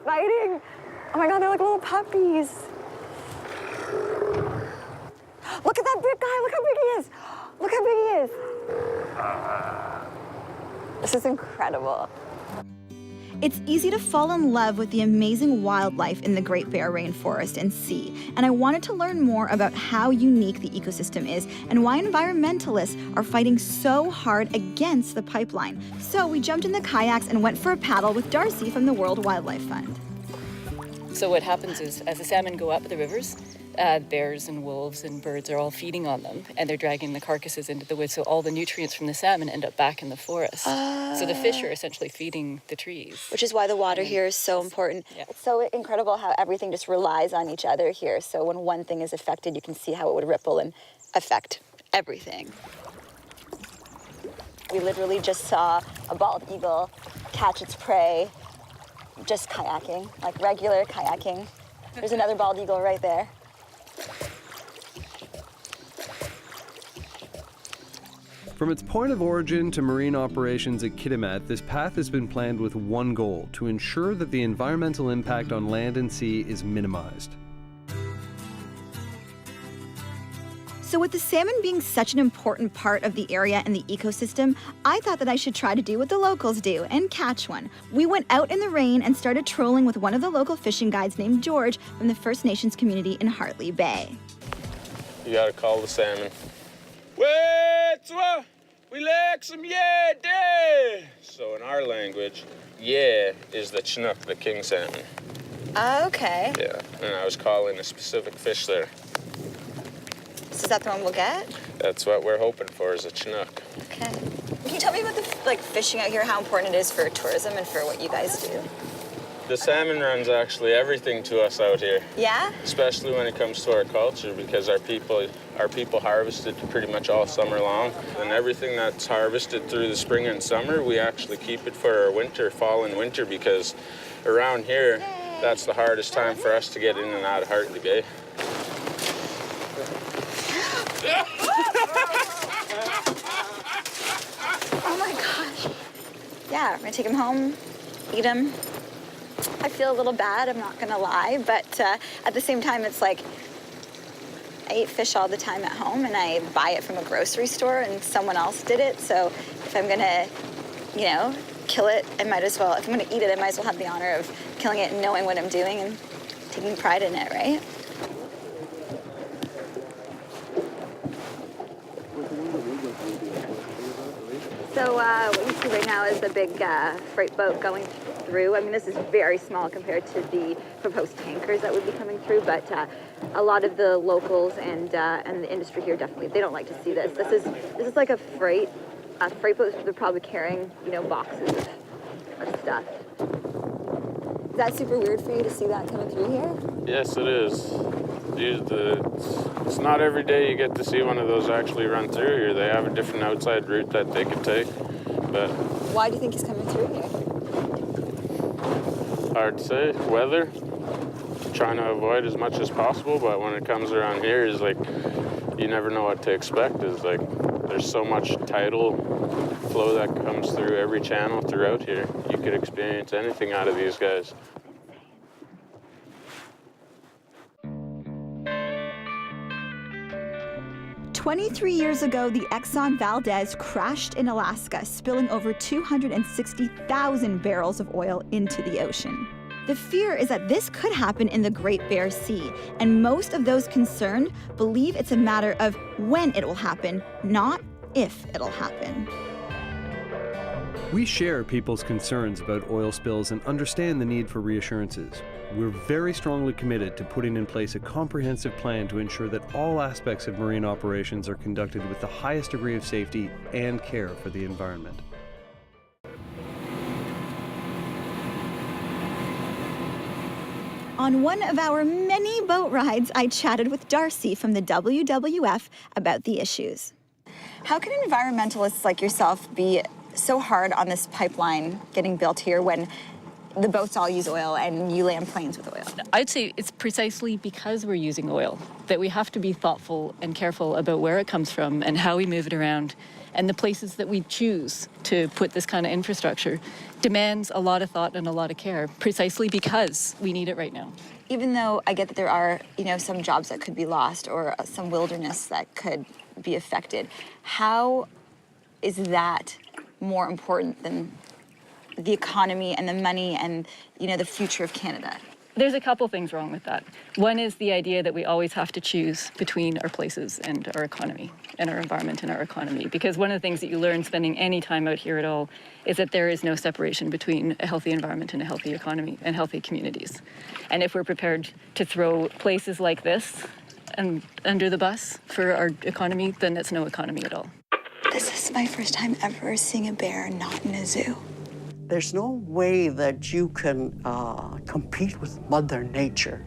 fighting. Oh my God, they're like little puppies. Look at that big guy, look how big he is. Look how big he is. This is incredible. It's easy to fall in love with the amazing wildlife in the Great Bear Rainforest and Sea, and I wanted to learn more about how unique the ecosystem is and why environmentalists are fighting so hard against the pipeline. So we jumped in the kayaks and went for a paddle with Darcy from the World Wildlife Fund. So what happens is, as the salmon go up the rivers, bears and wolves and birds are all feeding on them, and they're dragging the carcasses into the woods, so all the nutrients from the salmon end up back in the forest. So the fish are essentially feeding the trees. Which is why the water here is so important. Yeah. It's so incredible how everything just relies on each other here. So when one thing is affected, you can see how it would ripple and affect everything. We literally just saw a bald eagle catch its prey, just kayaking, like regular kayaking. There's another bald eagle right there. From its point of origin to marine operations at Kitimat, this path has been planned with one goal: to ensure that the environmental impact on land and sea is minimized. So with the salmon being such an important part of the area and the ecosystem, I thought that I should try to do what the locals do and catch one. We went out in the rain and started trolling with one of the local fishing guides named George from the First Nations community in Hartley Bay. You gotta call the salmon. Wait, we like some yeah day. So in our language, yeah is the chinook, the king salmon. Okay. Yeah, and I was calling a specific fish there. So is that the one we'll get? That's what we're hoping for, is a chinook. Okay. Can you tell me about the fishing out here, how important it is for tourism and for what you guys do? The salmon runs actually everything to us out here. Yeah? Especially when it comes to our culture, because our people harvest it pretty much all summer long. And everything that's harvested through the spring and summer, we actually keep it for our winter, fall and winter, because around here, that's the hardest time for us to get in and out of Hartley Bay. Oh my gosh. Yeah, we're gonna take him home, eat him. I feel a little bad, I'm not gonna lie, but at the same time, it's like, I eat fish all the time at home and I buy it from a grocery store and someone else did it. So if I'm gonna, kill it, I might as well, if I'm gonna eat it, I might as well have the honor of killing it and knowing what I'm doing and taking pride in it, right? So what you see right now is a big freight boat going through. I mean, this is very small compared to the proposed tankers that would be coming through, but a lot of the locals and the industry here definitely, they don't like to see this. This is like a freight boat. They're probably carrying, boxes of stuff. Is that super weird for you to see that coming through here? Yes, it is. It's not every day you get to see one of those actually run through here. They have a different outside route that they could take, but... Why do you think he's coming through here? Hard to say. Weather. Trying to avoid as much as possible, but when it comes around here, it's like, you never know what to expect. It's like, there's so much tidal flow that comes through every channel throughout here. You could experience anything out of these guys. "23 years ago, the Exxon Valdez crashed in Alaska, spilling over 260,000 barrels of oil into the ocean. The fear is that this could happen in the Great Bear Sea, and most of those concerned believe it's a matter of when it will happen, not if it'll happen. We share people's concerns about oil spills and understand the need for reassurances. We're very strongly committed to putting in place a comprehensive plan to ensure that all aspects of marine operations are conducted with the highest degree of safety and care for the environment. On one of our many boat rides, I chatted with Darcy from the WWF about the issues. How can environmentalists like yourself be so hard on this pipeline getting built here when the boats all use oil and you land planes with oil? I'd say it's precisely because we're using oil that we have to be thoughtful and careful about where it comes from and how we move it around. And the places that we choose to put this kind of infrastructure demands a lot of thought and a lot of care, precisely because we need it right now. Even though I get that there are, some jobs that could be lost or some wilderness that could be affected, how is that more important than the economy and the money and, the future of Canada? There's a couple things wrong with that. One is the idea that we always have to choose between our places and our economy and our environment and our economy. Because one of the things that you learn spending any time out here at all is that there is no separation between a healthy environment and a healthy economy and healthy communities. And if we're prepared to throw places like this under the bus for our economy, then it's no economy at all. This is my first time ever seeing a bear not in a zoo. There's no way that you can compete with Mother Nature.